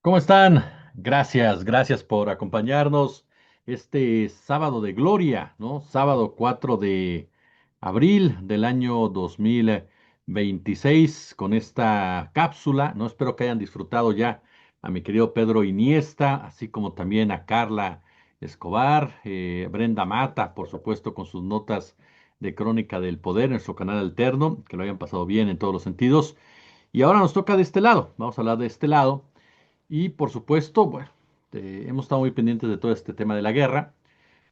¿Cómo están? Gracias por acompañarnos este sábado de gloria, ¿no? Sábado 4 de abril del año 2026 con esta cápsula, ¿no? Espero que hayan disfrutado ya a mi querido Pedro Iniesta, así como también a Carla Escobar, Brenda Mata, por supuesto, con sus notas de Crónica del Poder en su canal alterno, que lo hayan pasado bien en todos los sentidos. Y ahora nos toca de este lado, vamos a hablar de este lado. Y por supuesto, bueno, hemos estado muy pendientes de todo este tema de la guerra.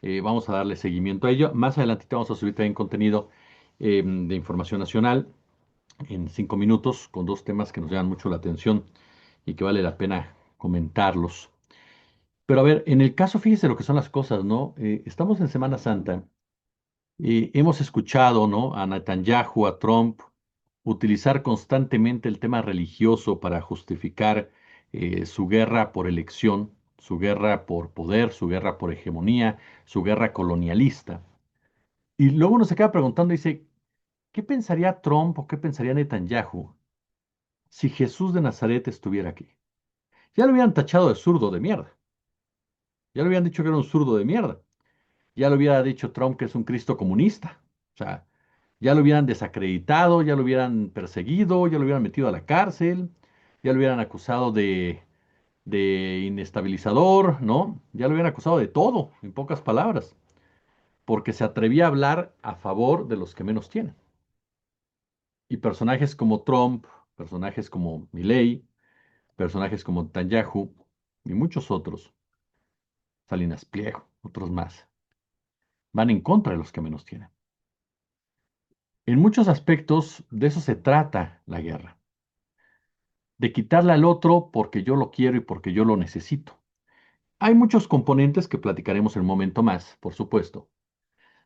Vamos a darle seguimiento a ello. Más adelantito vamos a subir también contenido de información nacional en 5 minutos con dos temas que nos llaman mucho la atención y que vale la pena comentarlos. Pero a ver, en el caso, fíjese lo que son las cosas, ¿no? Estamos en Semana Santa. Hemos escuchado, ¿no? A Netanyahu, a Trump, utilizar constantemente el tema religioso para justificar su guerra por elección, su guerra por poder, su guerra por hegemonía, su guerra colonialista. Y luego uno se queda preguntando, dice, ¿qué pensaría Trump o qué pensaría Netanyahu si Jesús de Nazaret estuviera aquí? Ya lo hubieran tachado de zurdo de mierda. Ya le hubieran dicho que era un zurdo de mierda. Ya lo hubiera dicho Trump que es un Cristo comunista. O sea, ya lo hubieran desacreditado, ya lo hubieran perseguido, ya lo hubieran metido a la cárcel, ya lo hubieran acusado de inestabilizador, ¿no? Ya lo hubieran acusado de todo, en pocas palabras, porque se atrevía a hablar a favor de los que menos tienen. Y personajes como Trump, personajes como Milley, personajes como Netanyahu y muchos otros, Salinas Pliego, otros más, van en contra de los que menos tienen. En muchos aspectos de eso se trata la guerra, de quitarle al otro porque yo lo quiero y porque yo lo necesito. Hay muchos componentes que platicaremos en un momento más, por supuesto,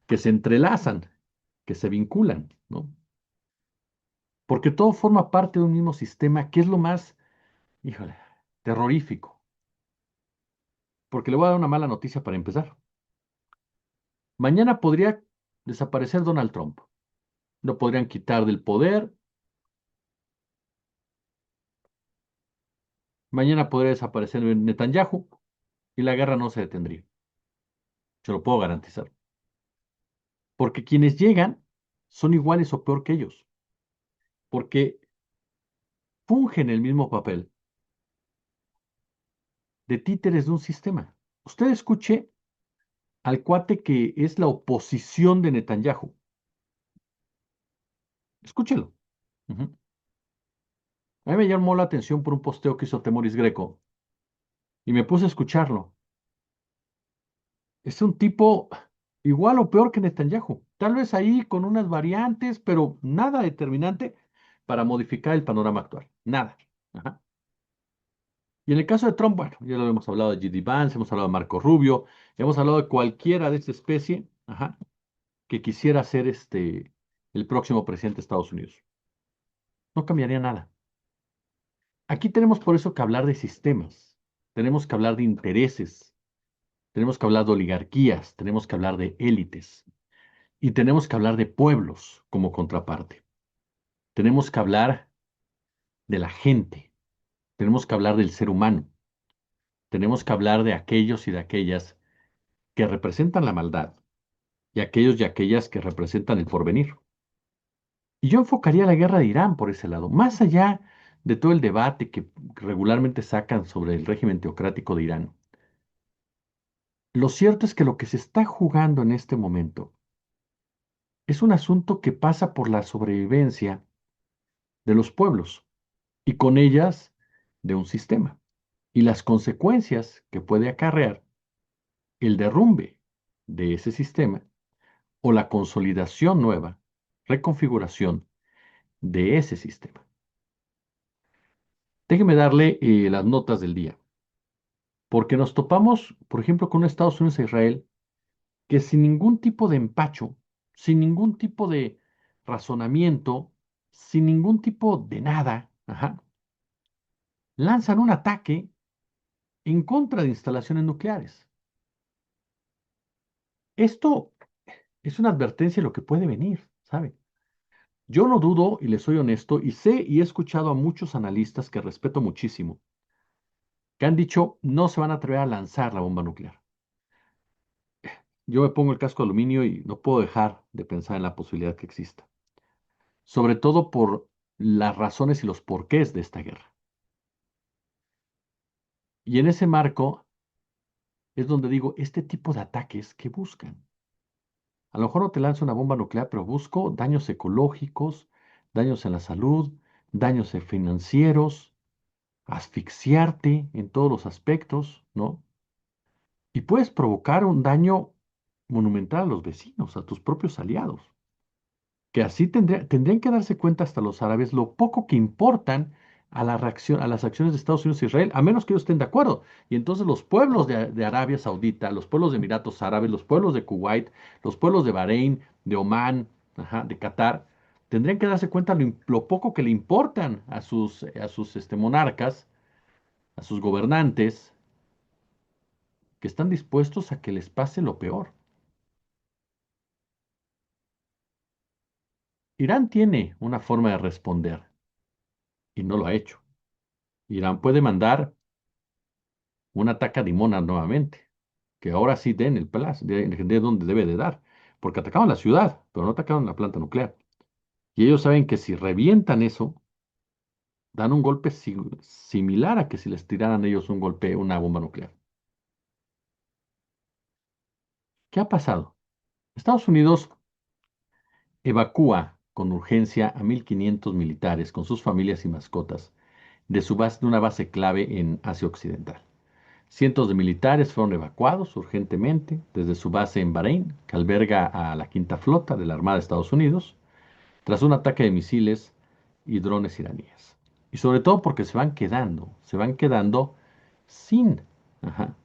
que se entrelazan, que se vinculan, ¿no? Porque todo forma parte de un mismo sistema, que es lo más, híjole, terrorífico. Porque le voy a dar una mala noticia para empezar. Mañana podría desaparecer Donald Trump. Lo podrían quitar del poder. Mañana podría desaparecer Netanyahu y la guerra no se detendría. Se lo puedo garantizar. Porque quienes llegan son iguales o peor que ellos. Porque fungen el mismo papel de títeres de un sistema. Usted escuche al cuate que es la oposición de Netanyahu. Escúchelo. Ujú. A mí me llamó la atención por un posteo que hizo Temoris Greco y me puse a escucharlo. Es un tipo igual o peor que Netanyahu. Tal vez ahí con unas variantes, pero nada determinante para modificar el panorama actual. Nada. Ajá. Y en el caso de Trump, bueno, ya lo hemos hablado de J.D. Vance, hemos hablado de Marco Rubio, hemos hablado de cualquiera de esta especie, ajá, que quisiera ser el próximo presidente de Estados Unidos. No cambiaría nada. Aquí tenemos por eso que hablar de sistemas, tenemos que hablar de intereses, tenemos que hablar de oligarquías, tenemos que hablar de élites y tenemos que hablar de pueblos como contraparte. Tenemos que hablar de la gente, tenemos que hablar del ser humano, tenemos que hablar de aquellos y de aquellas que representan la maldad y aquellos y aquellas que representan el porvenir. Y yo enfocaría la guerra de Irán por ese lado, más allá de todo el debate que regularmente sacan sobre el régimen teocrático de Irán. Lo cierto es que lo que se está jugando en este momento es un asunto que pasa por la sobrevivencia de los pueblos y con ellas de un sistema y las consecuencias que puede acarrear el derrumbe de ese sistema o la consolidación nueva, reconfiguración de ese sistema. Déjeme darle las notas del día, porque nos topamos, por ejemplo, con Estados Unidos e Israel, que sin ningún tipo de empacho, sin ningún tipo de razonamiento, sin ningún tipo de nada, ajá, lanzan un ataque en contra de instalaciones nucleares. Esto es una advertencia de lo que puede venir, ¿sabe? Yo no dudo, y le soy honesto, y sé y he escuchado a muchos analistas que respeto muchísimo, que han dicho no se van a atrever a lanzar la bomba nuclear. Yo me pongo el casco de aluminio y no puedo dejar de pensar en la posibilidad que exista, sobre todo por las razones y los porqués de esta guerra. Y en ese marco es donde digo, este tipo de ataques, ¿qué buscan? A lo mejor no te lanzo una bomba nuclear, pero busco daños ecológicos, daños en la salud, daños financieros, asfixiarte en todos los aspectos, ¿no? Y puedes provocar un daño monumental a los vecinos, a tus propios aliados, que así tendrían que darse cuenta hasta los árabes lo poco que importan a la reacción, a las acciones de Estados Unidos e Israel, a menos que ellos estén de acuerdo. Y entonces los pueblos de Arabia Saudita, los pueblos de Emiratos Árabes, los pueblos de Kuwait, los pueblos de Bahrein, de Omán, ajá, de Qatar, tendrían que darse cuenta lo poco que le importan a sus monarcas, a sus gobernantes, que están dispuestos a que les pase lo peor. Irán tiene una forma de responder y no lo ha hecho. Irán puede mandar un ataque a Dimona nuevamente, que ahora sí den el plazo, de donde debe de dar, porque atacaron la ciudad, pero no atacaron la planta nuclear. Y ellos saben que si revientan eso, dan un golpe similar a que si les tiraran ellos un golpe, una bomba nuclear. ¿Qué ha pasado? Estados Unidos evacúa con urgencia a 1.500 militares con sus familias y mascotas de una base clave en Asia Occidental. Cientos de militares fueron evacuados urgentemente desde su base en Bahrein, que alberga a la quinta flota de la Armada de Estados Unidos, tras un ataque de misiles y drones iraníes. Y sobre todo porque se van quedando sin, ajá,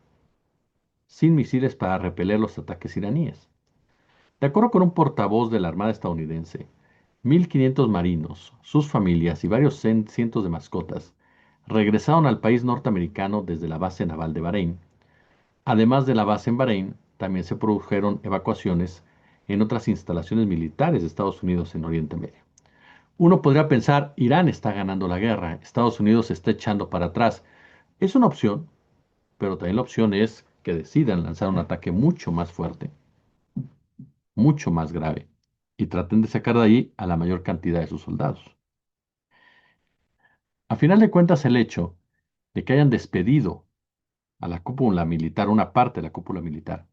sin misiles para repeler los ataques iraníes. De acuerdo con un portavoz de la Armada estadounidense, 1.500 marinos, sus familias y varios cientos de mascotas regresaron al país norteamericano desde la base naval de Bahrein. Además de la base en Bahrein, también se produjeron evacuaciones en otras instalaciones militares de Estados Unidos en Oriente Medio. Uno podría pensar, Irán está ganando la guerra, Estados Unidos se está echando para atrás. Es una opción, pero también la opción es que decidan lanzar un ataque mucho más fuerte, mucho más grave, y traten de sacar de ahí a la mayor cantidad de sus soldados. A final de cuentas, el hecho de que hayan despedido a la cúpula militar, una parte de la cúpula militar,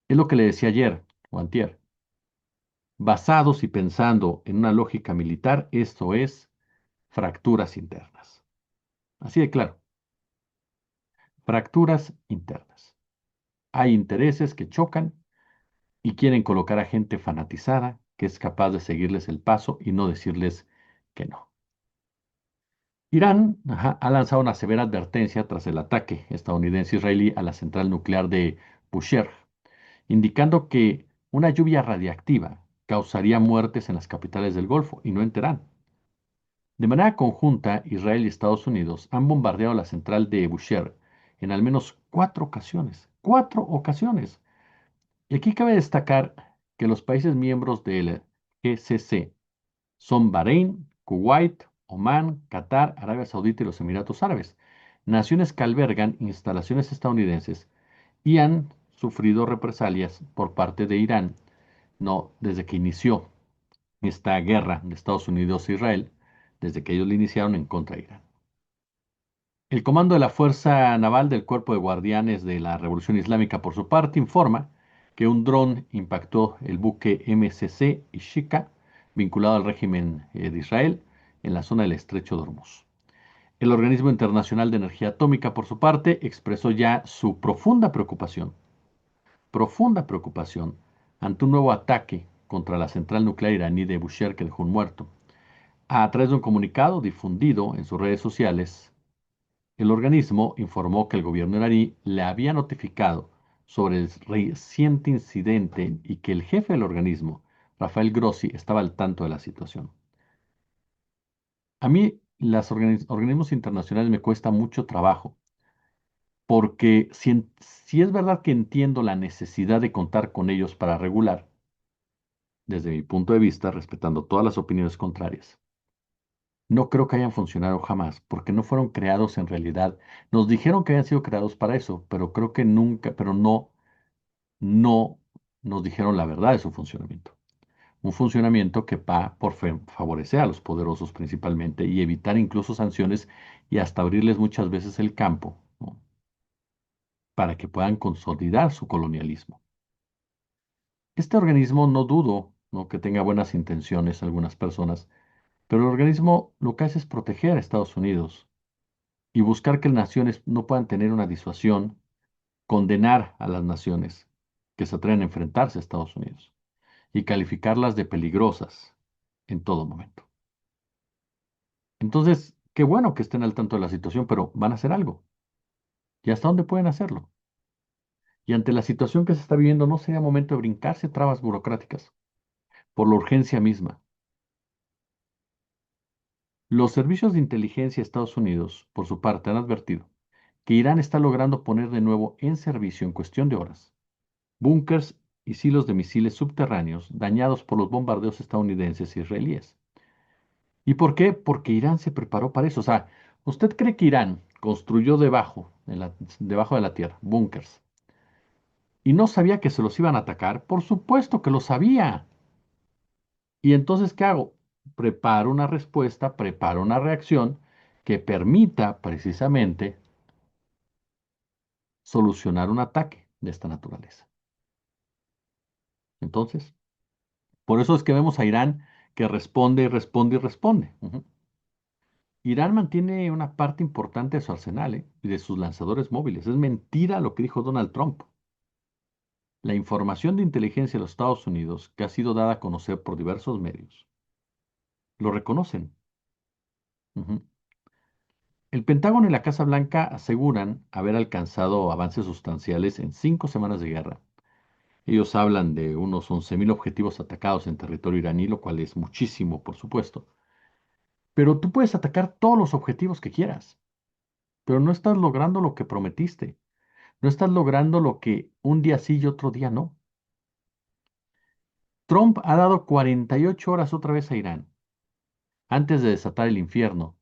es lo que le decía ayer o antier. Basados y pensando en una lógica militar, esto es fracturas internas. Así de claro, fracturas internas. Hay intereses que chocan y quieren colocar a gente fanatizada que es capaz de seguirles el paso y no decirles que no. Irán, ha lanzado una severa advertencia tras el ataque estadounidense-israelí a la central nuclear de Bushehr, indicando que una lluvia radiactiva causaría muertes en las capitales del Golfo y no en Teherán. De manera conjunta, Israel y Estados Unidos han bombardeado la central de Bushehr en al menos 4 ocasiones. 4 ocasiones. Y aquí cabe destacar que los países miembros del GCC son Bahrein, Kuwait, Omán, Qatar, Arabia Saudita y los Emiratos Árabes, naciones que albergan instalaciones estadounidenses y han sufrido represalias por parte de Irán, no desde que inició esta guerra de Estados Unidos e Israel, desde que ellos la iniciaron en contra de Irán. El comando de la Fuerza Naval del Cuerpo de Guardianes de la Revolución Islámica, por su parte, informa que un dron impactó el buque MCC Ishika, vinculado al régimen de Israel, en la zona del Estrecho de Hormuz. El Organismo Internacional de Energía Atómica, por su parte, expresó ya su profunda preocupación ante un nuevo ataque contra la central nuclear iraní de Bushehr que dejó un muerto. A través de un comunicado difundido en sus redes sociales, el organismo informó que el gobierno iraní le había notificado sobre el reciente incidente y que el jefe del organismo, Rafael Grossi, estaba al tanto de la situación. A mí, los organismos internacionales me cuesta mucho trabajo, porque si es verdad que entiendo la necesidad de contar con ellos para regular, desde mi punto de vista, respetando todas las opiniones contrarias, No creo que hayan funcionado jamás, porque no fueron creados en realidad. Nos dijeron que habían sido creados para eso, pero creo que nunca, pero no nos dijeron la verdad de su funcionamiento. Un funcionamiento que va por favorecer a los poderosos principalmente y evitar incluso sanciones y hasta abrirles muchas veces el campo, ¿no? Para que puedan consolidar su colonialismo. Este organismo no dudo, ¿no?, que tenga buenas intenciones algunas personas, pero el organismo lo que hace es proteger a Estados Unidos y buscar que las naciones no puedan tener una disuasión, condenar a las naciones que se atreven a enfrentarse a Estados Unidos y calificarlas de peligrosas en todo momento. Entonces, qué bueno que estén al tanto de la situación, pero van a hacer algo. ¿Y hasta dónde pueden hacerlo? Y ante la situación que se está viviendo, ¿no sería momento de brincarse trabas burocráticas por la urgencia misma? Los servicios de inteligencia de Estados Unidos, por su parte, han advertido que Irán está logrando poner de nuevo en servicio en cuestión de horas búnkers y silos de misiles subterráneos dañados por los bombardeos estadounidenses e israelíes. ¿Y por qué? Porque Irán se preparó para eso. O sea, ¿usted cree que Irán construyó debajo de la tierra búnkers y no sabía que se los iban a atacar? Por supuesto que lo sabía. ¿Y entonces qué hago? Preparo una respuesta, preparo una reacción que permita precisamente solucionar un ataque de esta naturaleza. Entonces, por eso es que vemos a Irán que responde y responde y responde. Ujú. Irán mantiene una parte importante de su arsenal, y de sus lanzadores móviles. Es mentira lo que dijo Donald Trump. La información de inteligencia de los Estados Unidos, que ha sido dada a conocer por diversos medios, lo reconocen. Ujú. El Pentágono y la Casa Blanca aseguran haber alcanzado avances sustanciales en 5 semanas de guerra. Ellos hablan de unos 11.000 objetivos atacados en territorio iraní, lo cual es muchísimo, por supuesto. Pero tú puedes atacar todos los objetivos que quieras, pero no estás logrando lo que prometiste. No estás logrando lo que un día sí y otro día no. Trump ha dado 48 horas otra vez a Irán antes de desatar el infierno.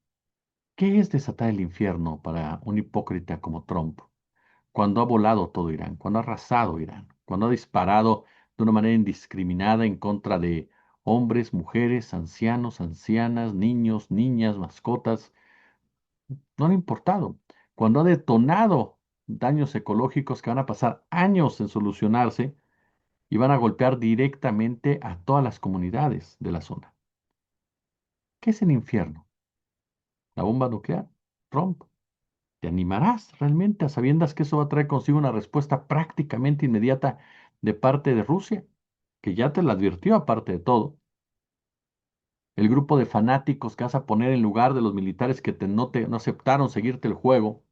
¿Qué es desatar el infierno para un hipócrita como Trump? Cuando ha volado todo Irán, cuando ha arrasado Irán, cuando ha disparado de una manera indiscriminada en contra de hombres, mujeres, ancianos, ancianas, niños, niñas, mascotas, no le ha importado. Cuando ha detonado daños ecológicos que van a pasar años en solucionarse y van a golpear directamente a todas las comunidades de la zona. ¿Qué es el infierno? ¿La bomba nuclear? Trump. ¿Te animarás realmente a sabiendas que eso va a traer consigo una respuesta prácticamente inmediata de parte de Rusia? Que ya te la advirtió aparte de todo. El grupo de fanáticos que vas a poner en lugar de los militares que no aceptaron seguirte el juego,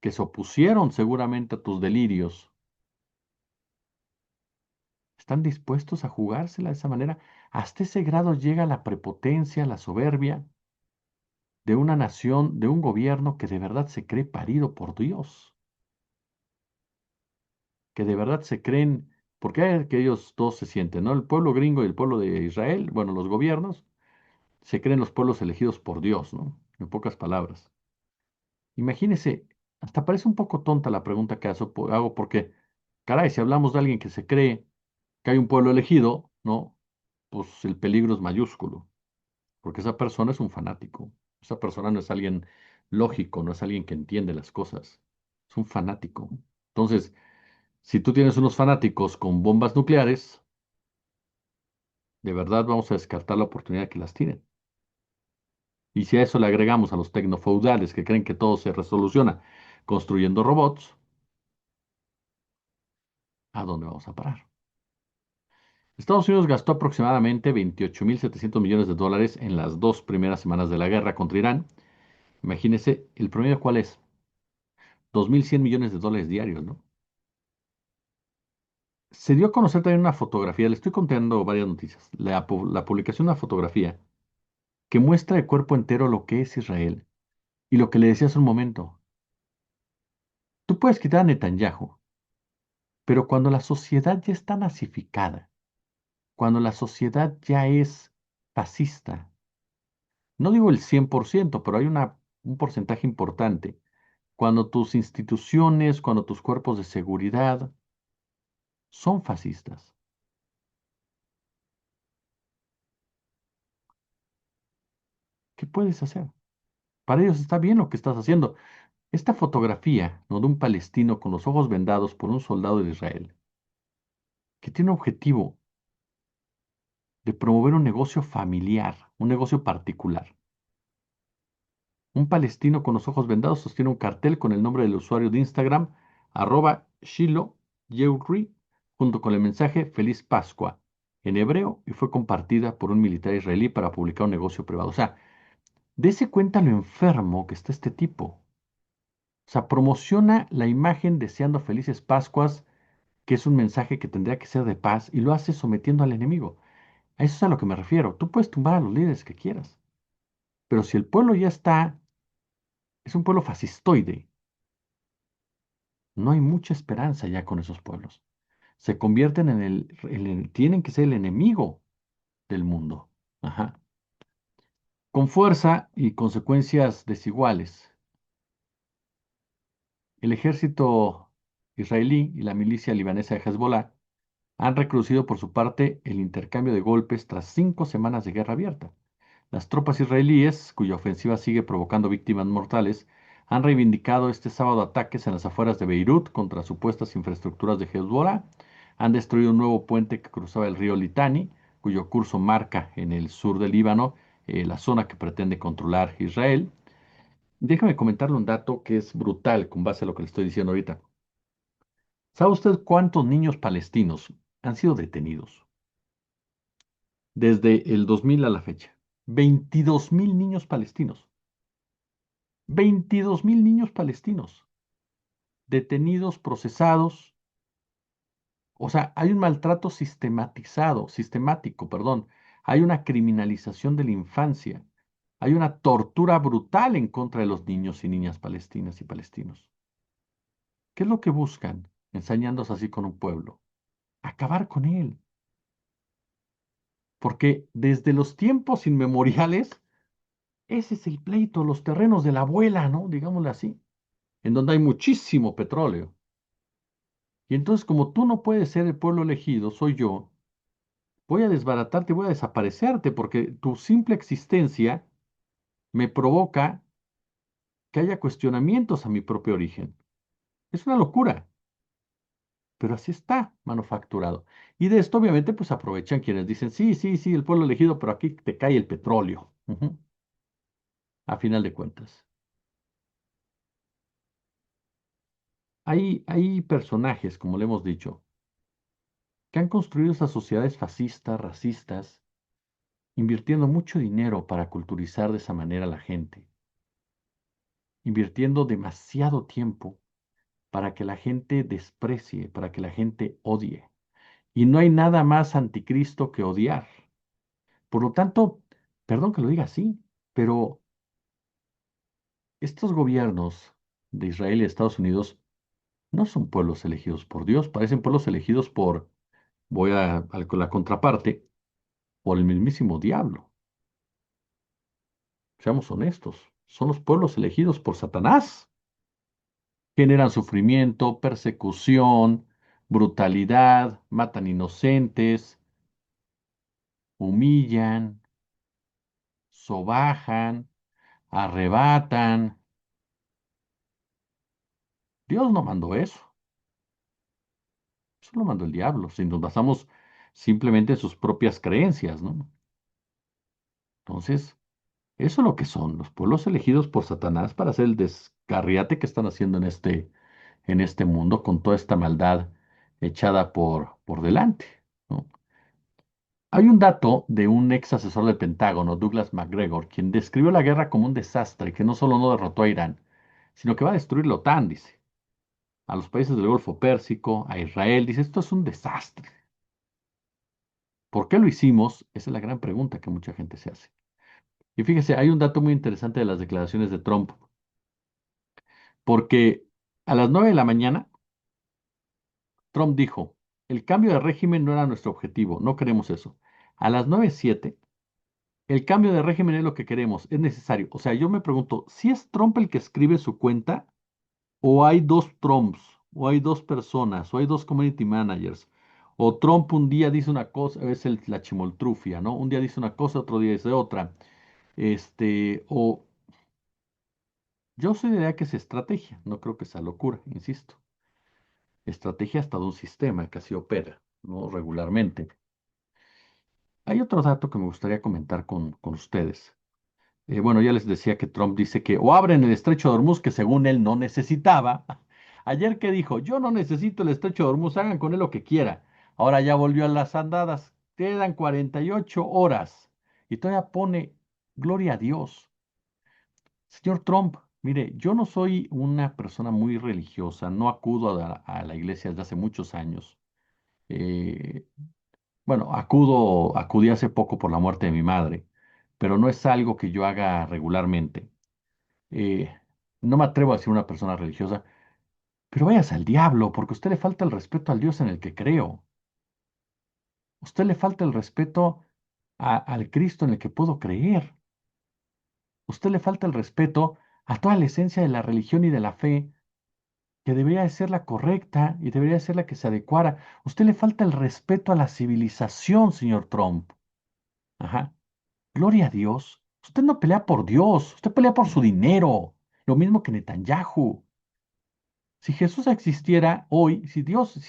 que se opusieron seguramente a tus delirios, están dispuestos a jugársela de esa manera. Hasta ese grado llega la prepotencia, la soberbia de una nación, de un gobierno que de verdad se cree parido por Dios, que de verdad se creen, porque hay que ellos dos se sienten, ¿no? El pueblo gringo y el pueblo de Israel, bueno, los gobiernos, se creen los pueblos elegidos por Dios, ¿no? En pocas palabras. Imagínese, hasta parece un poco tonta la pregunta que hago, porque, caray, si hablamos de alguien que se cree que hay un pueblo elegido, ¿no? Pues el peligro es mayúsculo, porque esa persona es un fanático. Esa persona no es alguien lógico, no es alguien que entiende las cosas. Es un fanático. Entonces, si tú tienes unos fanáticos con bombas nucleares, de verdad vamos a descartar la oportunidad de que las tiren. Y si a eso le agregamos a los tecnofeudales que creen que todo se resoluciona construyendo robots, ¿a dónde vamos a parar? Estados Unidos gastó aproximadamente 28.700 millones de dólares en las 2 primeras semanas de la guerra contra Irán. Imagínense, ¿el promedio cuál es? 2.100 millones de dólares diarios, ¿no? Se dio a conocer también una fotografía, le estoy contando varias noticias, la publicación de una fotografía que muestra de cuerpo entero lo que es Israel y lo que le decía hace un momento. Tú puedes quitar a Netanyahu, pero cuando la sociedad ya está nazificada, cuando la sociedad ya es fascista, No digo el 100%, pero hay un porcentaje importante. Cuando tus instituciones, cuando tus cuerpos de seguridad son fascistas, ¿qué puedes hacer? Para ellos está bien lo que estás haciendo. Esta fotografía, ¿no?, de un palestino con los ojos vendados por un soldado de Israel, que tiene un objetivo de promover un negocio familiar, un negocio particular. Un palestino con los ojos vendados sostiene un cartel con el nombre del usuario de Instagram, Shilo Yeuri, junto con el mensaje Feliz Pascua, en hebreo, y fue compartida por un militar israelí para publicar un negocio privado. O sea, dese cuenta lo enfermo que está este tipo. O sea, promociona la imagen deseando felices Pascuas, que es un mensaje que tendría que ser de paz, y lo hace sometiendo al enemigo. A eso es a lo que me refiero. Tú puedes tumbar a los líderes que quieras, pero si el pueblo ya está, es un pueblo fascistoide, no hay mucha esperanza ya con esos pueblos. Se convierten tienen que ser el enemigo del mundo. Ajá. Con fuerza y consecuencias desiguales. El ejército israelí y la milicia libanesa de Hezbollah han reconocido por su parte el intercambio de golpes tras 5 semanas de guerra abierta. Las tropas israelíes, cuya ofensiva sigue provocando víctimas mortales, han reivindicado este sábado ataques en las afueras de Beirut contra supuestas infraestructuras de Hezbollah. Han destruido un nuevo puente que cruzaba el río Litani, cuyo curso marca en el sur del Líbano la zona que pretende controlar Israel. Déjame comentarle un dato que es brutal con base a lo que le estoy diciendo ahorita. ¿Sabe usted cuántos niños palestinos han sido detenidos desde el 2000 a la fecha? 22.000 niños palestinos. 22.000 niños palestinos detenidos, procesados. O sea, hay un maltrato sistemático, perdón. Hay una criminalización de la infancia. Hay una tortura brutal en contra de los niños y niñas palestinas y palestinos. ¿Qué es lo que buscan ensañándose así con un pueblo? Acabar con él. Porque desde los tiempos inmemoriales, ese es el pleito, los terrenos de la abuela, ¿no? Digámoslo así, en donde hay muchísimo petróleo. Y entonces, como tú no puedes ser el pueblo elegido, soy yo, voy a desbaratarte, voy a desaparecerte, porque tu simple existencia me provoca que haya cuestionamientos a mi propio origen. Es una locura, pero así está manufacturado. Y de esto, obviamente, pues aprovechan quienes dicen, sí, sí, sí, el pueblo elegido, pero aquí te cae el petróleo. Ujú. A final de cuentas. Hay personajes, como le hemos dicho, que han construido esas sociedades fascistas, racistas, invirtiendo mucho dinero para culturizar de esa manera a la gente, invirtiendo demasiado tiempo para que la gente desprecie, para que la gente odie. Y no hay nada más anticristo que odiar. Por lo tanto, perdón que lo diga así, pero estos gobiernos de Israel y de Estados Unidos no son pueblos elegidos por Dios, parecen pueblos elegidos por, la contraparte, por el mismísimo diablo. Seamos honestos, son los pueblos elegidos por Satanás. Generan sufrimiento, persecución, brutalidad, matan inocentes, humillan, sobajan, arrebatan. Dios no mandó eso lo mandó el diablo, si nos basamos simplemente en sus propias creencias, ¿no? Entonces, eso es lo que son los pueblos elegidos por Satanás para hacer el descarriate que están haciendo en este mundo con toda esta maldad echada por delante, ¿no? Hay un dato de un ex asesor del Pentágono, Douglas MacGregor, quien describió la guerra como un desastre que no solo no derrotó a Irán, sino que va a destruir la OTAN, dice, a los países del Golfo Pérsico, a Israel. Dice, esto es un desastre. ¿Por qué lo hicimos? Esa es la gran pregunta que mucha gente se hace. Y fíjese, hay un dato muy interesante de las declaraciones de Trump, porque a las 9 de la mañana, Trump dijo, el cambio de régimen no era nuestro objetivo, no queremos eso. A las 9:07 El cambio de régimen es lo que queremos, es necesario. O sea, yo me pregunto, ¿si es Trump el que escribe su cuenta o hay dos Trumps, o hay dos personas, o hay dos community managers? O Trump un día dice una cosa, es la chimoltrufia, ¿no? Un día dice una cosa, otro día dice otra. O yo soy de la idea que es estrategia, no creo que sea locura, insisto. Estrategia hasta de un sistema que así opera, ¿no? Regularmente. Hay otro dato que me gustaría comentar con ustedes. Bueno, ya les decía que Trump dice que o abren el estrecho de Hormuz, que según él no necesitaba. Ayer que dijo, yo no necesito el estrecho de Hormuz, hagan con él lo que quiera. Ahora ya volvió a las andadas, quedan 48 horas. Y todavía pone, gloria a Dios. Señor Trump, mire, yo no soy una persona muy religiosa, no acudo a la iglesia desde hace muchos años. Eh, bueno, acudí hace poco por la muerte de mi madre, pero no es algo que yo haga regularmente. Eh, no me atrevo a ser una persona religiosa, pero váyase al diablo, porque a usted le falta el respeto al Dios en el que creo. A usted le falta el respeto al Cristo en el que puedo creer. A usted le falta el respeto a toda la esencia de la religión y de la fe, que debería de ser la correcta y debería de ser la que se adecuara. A usted le falta el respeto a la civilización, señor Trump. Ajá. Gloria a Dios. Usted no pelea por Dios, usted pelea por su dinero. Lo mismo que Netanyahu. Si Jesús existiera hoy, si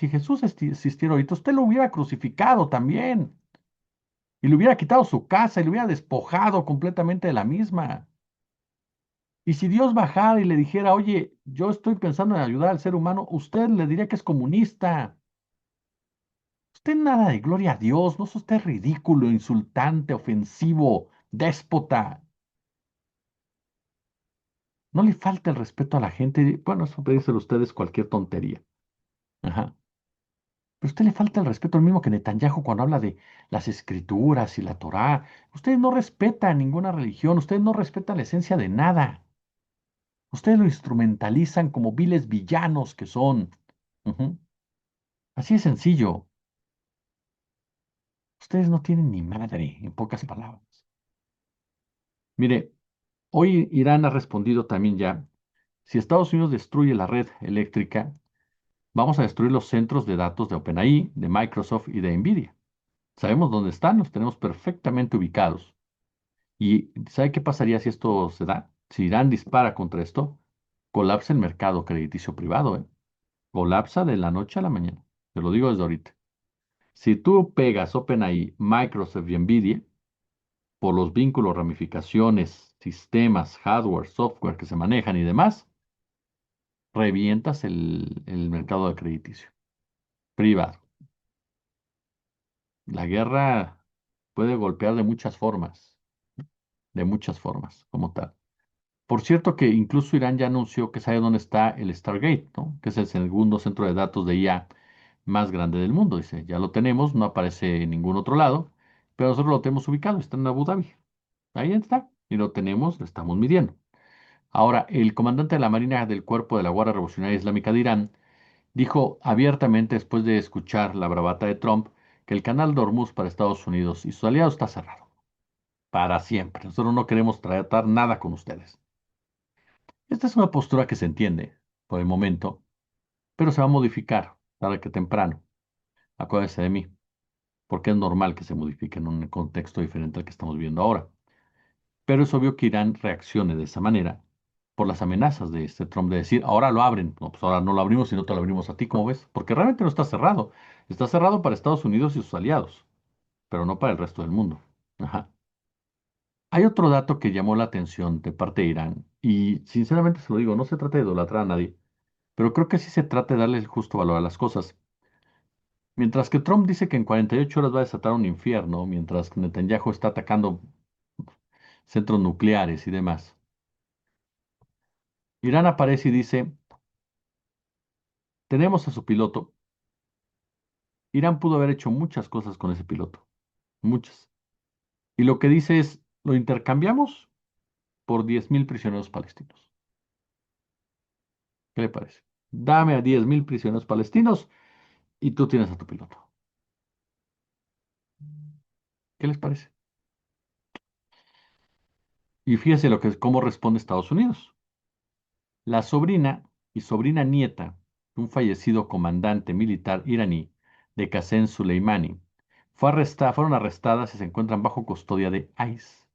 Jesús existiera ahorita, usted lo hubiera crucificado también. Y le hubiera quitado su casa y le hubiera despojado completamente de la misma. Y si Dios bajara y le dijera, oye, yo estoy pensando en ayudar al ser humano, usted le diría que es comunista. Usted nada de gloria a Dios, no es usted ridículo, insultante, ofensivo, déspota. No le falta el respeto a la gente. Bueno, eso pedírselo a ustedes cualquier tontería. Ajá. Pero a usted le falta el respeto, al mismo que Netanyahu cuando habla de las escrituras y la Torá. Ustedes no respetan ninguna religión, ustedes no respetan la esencia de nada. Ustedes lo instrumentalizan como viles villanos que son. Ujú. Así de sencillo. Ustedes no tienen ni madre, en pocas palabras. Mire, hoy Irán ha respondido también ya, si Estados Unidos destruye la red eléctrica, vamos a destruir los centros de datos de OpenAI, de Microsoft y de Nvidia. Sabemos dónde están, los tenemos perfectamente ubicados. ¿Y sabe qué pasaría si esto se da? Si Irán dispara contra esto, colapsa el mercado crediticio privado, ¿eh? Colapsa de la noche a la mañana. Te lo digo desde ahorita. Si tú pegas OpenAI, Microsoft y Nvidia, por los vínculos, ramificaciones, sistemas, hardware, software que se manejan y demás, revientas el mercado de crediticio privado. La guerra puede golpear de muchas formas, como tal. Por cierto que incluso Irán ya anunció que sabe dónde está el Stargate, ¿no? Que es el segundo centro de datos de IA más grande del mundo. Dice, ya lo tenemos, no aparece en ningún otro lado, pero nosotros lo tenemos ubicado, está en Abu Dhabi. Ahí está, y lo tenemos, lo estamos midiendo. Ahora, el comandante de la Marina del Cuerpo de la Guardia Revolucionaria Islámica de Irán dijo abiertamente después de escuchar la bravata de Trump que el canal de Hormuz para Estados Unidos y sus aliados está cerrado para siempre. Nosotros no queremos tratar nada con ustedes. Esta es una postura que se entiende por el momento, pero se va a modificar tarde que temprano. Acuérdense de mí, porque es normal que se modifique en un contexto diferente al que estamos viendo ahora. Pero es obvio que Irán reaccione de esa manera por las amenazas de este Trump de decir, ahora lo abren. No, pues ahora no lo abrimos y no te lo abrimos a ti, ¿cómo ves? Porque realmente no está cerrado. Está cerrado para Estados Unidos y sus aliados, pero no para el resto del mundo. Ajá. Hay otro dato que llamó la atención de parte de Irán, y sinceramente se lo digo, no se trata de idolatrar a nadie, pero creo que sí se trata de darle el justo valor a las cosas. Mientras que Trump dice que en 48 horas va a desatar un infierno, mientras que Netanyahu está atacando centros nucleares y demás, Irán aparece y dice, tenemos a su piloto. Irán pudo haber hecho muchas cosas con ese piloto, muchas. Y lo que dice es, lo intercambiamos por 10.000 prisioneros palestinos. ¿Qué le parece? Dame a 10.000 prisioneros palestinos y tú tienes a tu piloto. ¿Qué les parece? Y fíjese cómo responde Estados Unidos. La sobrina y sobrina nieta de un fallecido comandante militar iraní de Qasem Soleimani fueron arrestadas y se encuentran bajo custodia de ICE.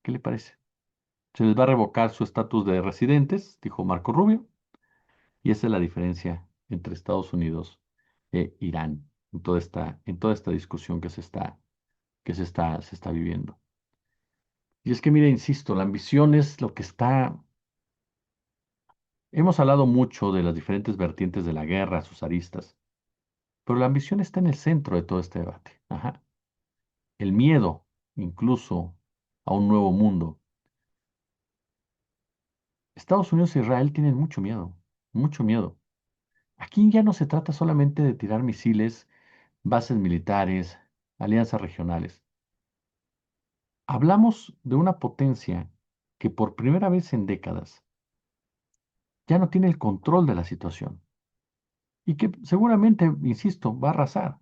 ¿Qué le parece? Se les va a revocar su estatus de residentes, dijo Marco Rubio, y esa es la diferencia entre Estados Unidos e Irán en toda esta discusión se está viviendo. Y es que, mire, insisto, la ambición es lo que está. Hemos hablado mucho de las diferentes vertientes de la guerra, sus aristas, pero la ambición está en el centro de todo este debate. Ajá. El miedo, incluso a un nuevo mundo. Estados Unidos e Israel tienen mucho miedo, mucho miedo. Aquí ya no se trata solamente de tirar misiles, bases militares, alianzas regionales. Hablamos de una potencia que por primera vez en décadas ya no tiene el control de la situación y que seguramente, insisto, va a arrasar,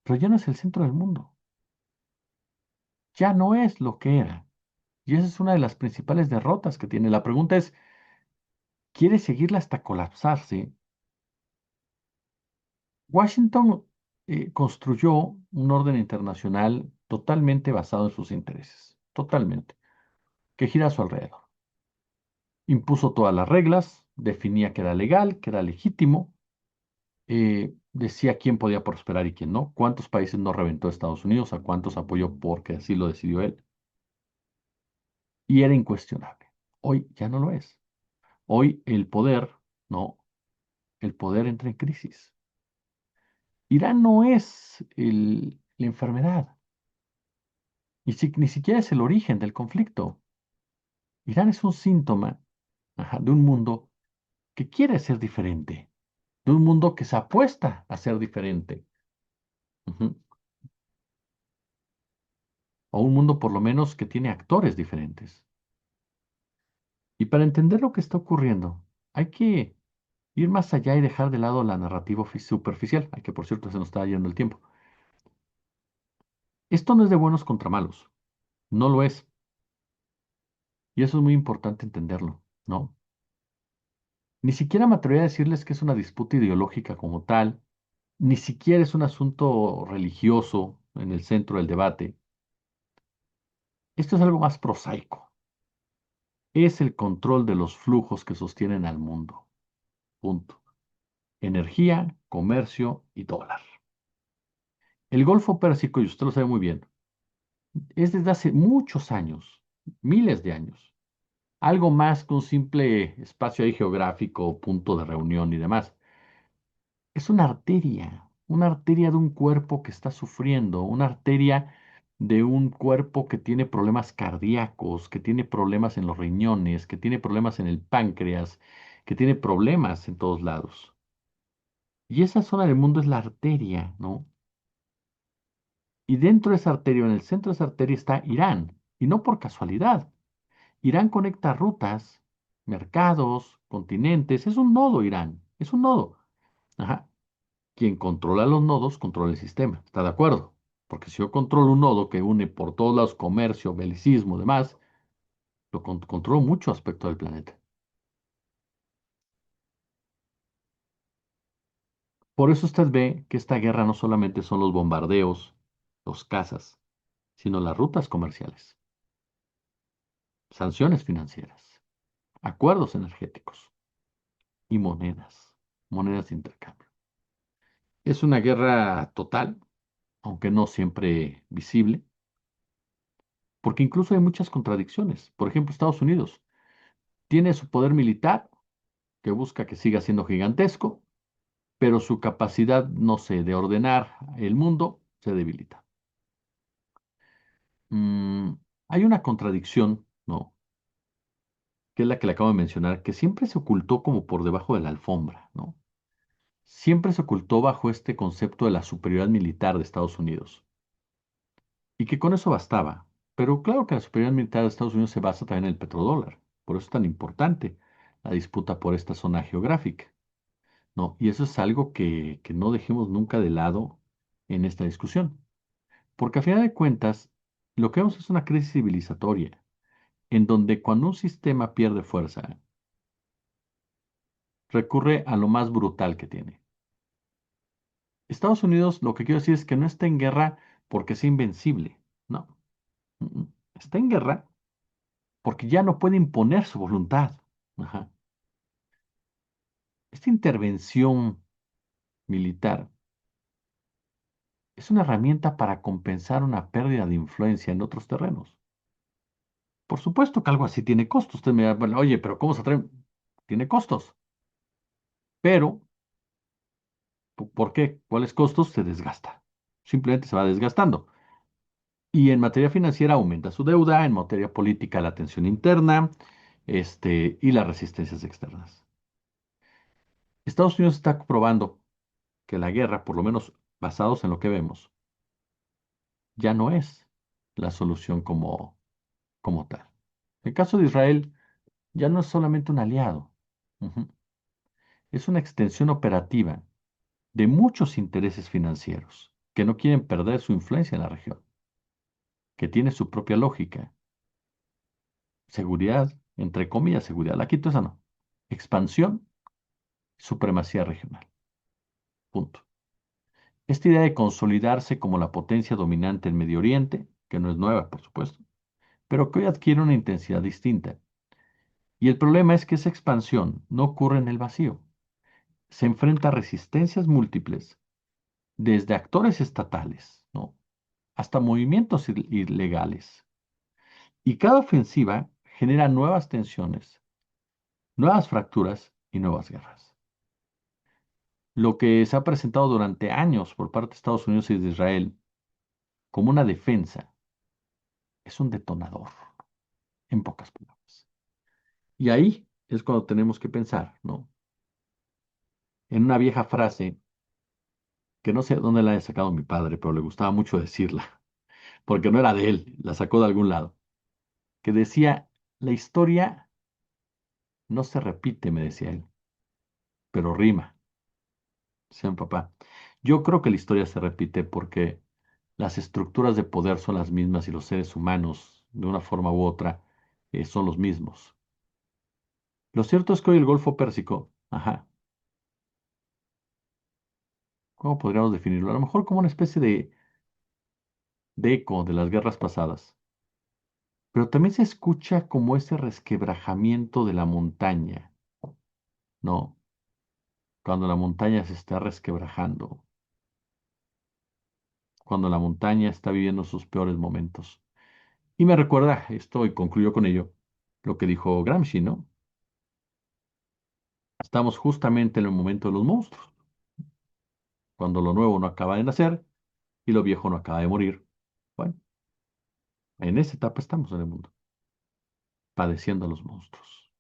pero ya no es el centro del mundo, ya no es lo que era. Y esa es una de las principales derrotas que tiene. La pregunta es, ¿quiere seguirla hasta colapsarse? Washington construyó un orden internacional totalmente basado en sus intereses, totalmente, que gira a su alrededor. Impuso todas las reglas, definía que era legal, que era legítimo, decía quién podía prosperar y quién no, cuántos países no reventó Estados Unidos, a cuántos apoyó porque así lo decidió él, y era incuestionable. Hoy ya no lo es. Hoy el poder, no, el poder entra en crisis. Irán no es la enfermedad, ni siquiera es el origen del conflicto. Irán es un síntoma, ajá, de un mundo que quiere ser diferente, de un mundo que se apuesta a ser diferente, ujú, o un mundo por lo menos que tiene actores diferentes. Y para entender lo que está ocurriendo, hay que ir más allá y dejar de lado la narrativa superficial, al que por cierto se nos está yendo el tiempo. Esto no es de buenos contra malos, no lo es. Y eso es muy importante entenderlo, ¿no? Ni siquiera me atrevería a decirles que es una disputa ideológica como tal, ni siquiera es un asunto religioso en el centro del debate. Esto es algo más prosaico. Es el control de los flujos que sostienen al mundo. Punto. Energía, comercio y dólar. El Golfo Pérsico, y usted lo sabe muy bien, es desde hace muchos años, miles de años, algo más que un simple espacio ahí geográfico, punto de reunión y demás. Es una arteria de un cuerpo que está sufriendo, una arteria de un cuerpo que tiene problemas cardíacos, que tiene problemas en los riñones, que tiene problemas en el páncreas, que tiene problemas en todos lados. Y esa zona del mundo es la arteria, ¿no? Y dentro de esa arteria, en el centro de esa arteria está Irán, y no por casualidad. Irán conecta rutas, mercados, continentes, es un nodo Irán, es un nodo. Ajá. Quien controla los nodos controla el sistema, ¿está de acuerdo? Porque si yo controlo un nodo que une por todos lados comercio, belicismo, demás, controlo mucho aspecto del planeta. Por eso usted ve que esta guerra no solamente son los bombardeos, los cazas, sino las rutas comerciales, sanciones financieras, acuerdos energéticos y monedas de intercambio. Es una guerra total, aunque no siempre visible, porque incluso hay muchas contradicciones. Por ejemplo, Estados Unidos tiene su poder militar, que busca que siga siendo gigantesco, pero su capacidad, no sé, de ordenar el mundo se debilita. Mm, hay una contradicción, ¿no? Que es la que le acabo de mencionar, que siempre se ocultó como por debajo de la alfombra, ¿no? Siempre se ocultó bajo este concepto de la superioridad militar de Estados Unidos y que con eso bastaba. Pero claro que la superioridad militar de Estados Unidos se basa también en el petrodólar. Por eso es tan importante la disputa por esta zona geográfica, ¿no? Y eso es algo que no dejemos nunca de lado en esta discusión. Porque a final de cuentas, Lo que vemos es una crisis civilizatoria, en donde cuando un sistema pierde fuerza, recurre a lo más brutal que tiene. Estados Unidos, lo que quiero decir es que no está en guerra porque sea invencible, no. Mm, mm. Está en guerra porque ya no puede imponer su voluntad. Ajá. Esta intervención militar es una herramienta para compensar una pérdida de influencia en otros terrenos. Por supuesto que algo así tiene costos. Usted me va, bueno, oye, pero ¿cómo se atreve? Tiene costos. Pero, ¿por qué? ¿Cuáles costos? Se desgasta. Simplemente se va desgastando. Y en materia financiera aumenta su deuda, en materia política la tensión interna, y las resistencias externas. Estados Unidos está probando que la guerra, por lo menos basados en lo que vemos, ya no es la solución como tal. El caso de Israel ya no es solamente un aliado, ujú, es una extensión operativa de muchos intereses financieros que no quieren perder su influencia en la región, que tiene su propia lógica. Seguridad, entre comillas, seguridad. La quito esa no. Expansión, supremacía regional. Punto. Esta idea de consolidarse como la potencia dominante en Medio Oriente, que no es nueva, por supuesto, pero que hoy adquiere una intensidad distinta. Y el problema es que esa expansión no ocurre en el vacío. Se enfrenta a resistencias múltiples, desde actores estatales, ¿no? Hasta movimientos ilegales. Y cada ofensiva genera nuevas tensiones, nuevas fracturas y nuevas guerras. Lo que se ha presentado durante años por parte de Estados Unidos y de Israel como una defensa es un detonador, en pocas palabras. Y ahí es cuando tenemos que pensar, ¿no? En una vieja frase que no sé dónde la haya sacado mi padre, pero le gustaba mucho decirla, porque no era de él, la sacó de algún lado, que decía, la historia no se repite, me decía él, pero rima, decía mi papá. Yo creo que la historia se repite porque las estructuras de poder son las mismas y los seres humanos, de una forma u otra, son los mismos. Lo cierto es que hoy el Golfo Pérsico, ajá, ¿cómo podríamos definirlo? A lo mejor como una especie de eco de las guerras pasadas, pero también se escucha como ese resquebrajamiento de la montaña, ¿no? Cuando la montaña se está resquebrajando, cuando la montaña está viviendo sus peores momentos. Y me recuerda esto, y concluyo con ello, lo que dijo Gramsci, ¿no? Estamos justamente en el momento de los monstruos, cuando lo nuevo no acaba de nacer y lo viejo no acaba de morir. Bueno, en esa etapa estamos en el mundo, padeciendo a los monstruos.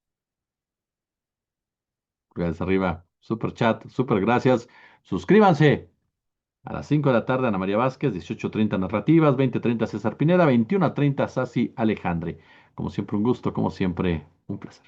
Gracias arriba, super chat, super gracias. Suscríbanse a las 5 de la tarde, Ana María Vázquez, 18:30 Narrativas, 20:30 César Pineda, 21:30 Sasi Alejandre. Como siempre, un gusto, como siempre, un placer.